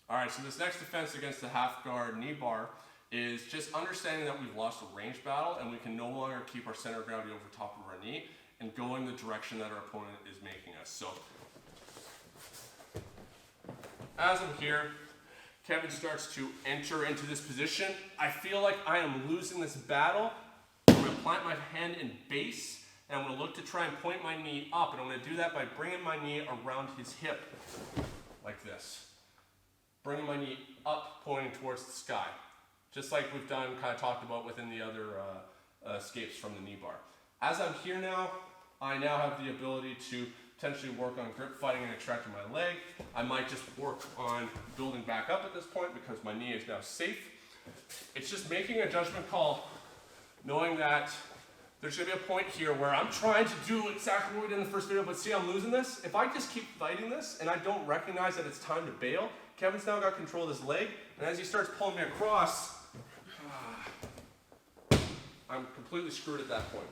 All right, so this next defense against the half guard knee bar is just understanding that we've lost a range battle and we can no longer keep our center of gravity over top of our knee and go in the direction that our opponent is making us. So, as I'm here, Kevin starts to enter into this position. I feel like I am losing this battle. I'm going to plant my hand in base, and I'm going to look to try and point my knee up, and I'm going to do that by bringing my knee around his hip, like this. Bringing my knee up, pointing towards the sky. Just like we've done, kind of talked about within the other escapes from the knee bar. As I'm here now, I now have the ability to potentially work on grip fighting and extracting my leg. I might just work on building back up at this point because my knee is now safe. It's just making a judgment call, knowing that there's going to be a point here where I'm trying to do exactly what we did in the first video, but see, I'm losing this. If I just keep fighting this and I don't recognize that it's time to bail, Kevin's now got control of his leg, and as he starts pulling me across, I'm completely screwed at that point.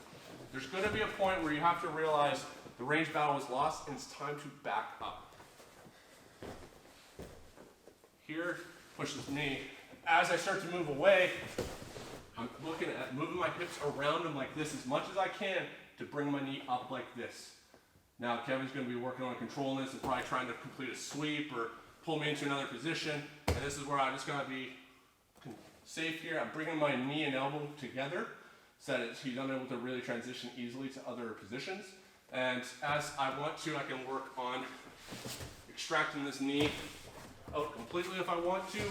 There's going to be a point where you have to realize the range battle was lost and it's time to back up. Here, push this knee. As I start to move away, I'm looking at moving my hips around him like this as much as I can to bring my knee up like this. Now Kevin's going to be working on controlling this and probably trying to complete a sweep or pull me into another position. And this is where I just got to be safe here. I'm bringing my knee and elbow together so that he's unable to really transition easily to other positions. And as I want to, I can work on extracting this knee out completely if I want to,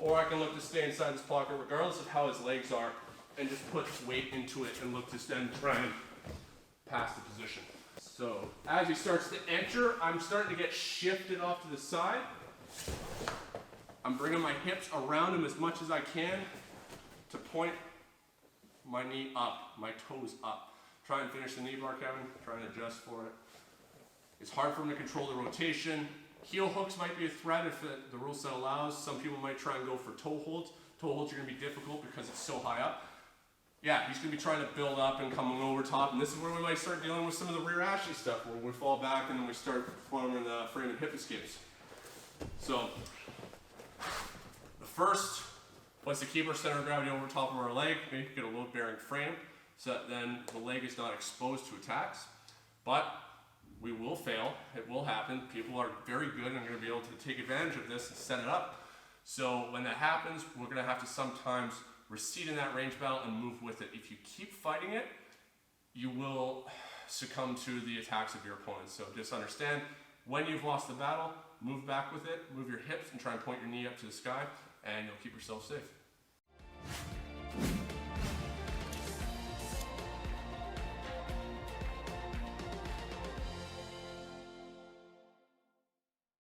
or I can look to stay inside this pocket regardless of how his legs are and just put weight into it and look to then try and pass the position. So as he starts to enter, I'm starting to get shifted off to the side. I'm bringing my hips around him as much as I can to point my knee up, my toes up. Try and finish the knee bar, Kevin. Try and adjust for it. It's hard for him to control the rotation. Heel hooks might be a threat if the rule set allows. Some people might try and go for toe holds. Toe holds are going to be difficult because it's so high up. Yeah, he's going to be trying to build up and coming over top, and this is where we might start dealing with some of the rear Ashley stuff, where we fall back and then we start forming the frame and hip escapes. So, the first was to keep our center of gravity over top of our leg, make it a load-bearing frame, so that then the leg is not exposed to attacks. But we will fail, it will happen. People are very good and are going to be able to take advantage of this and set it up. So when that happens, we're going to have to sometimes recede in that range battle and move with it. If you keep fighting it, you will succumb to the attacks of your opponent. So just understand, when you've lost the battle, move back with it, move your hips and try and point your knee up to the sky, and you'll keep yourself safe.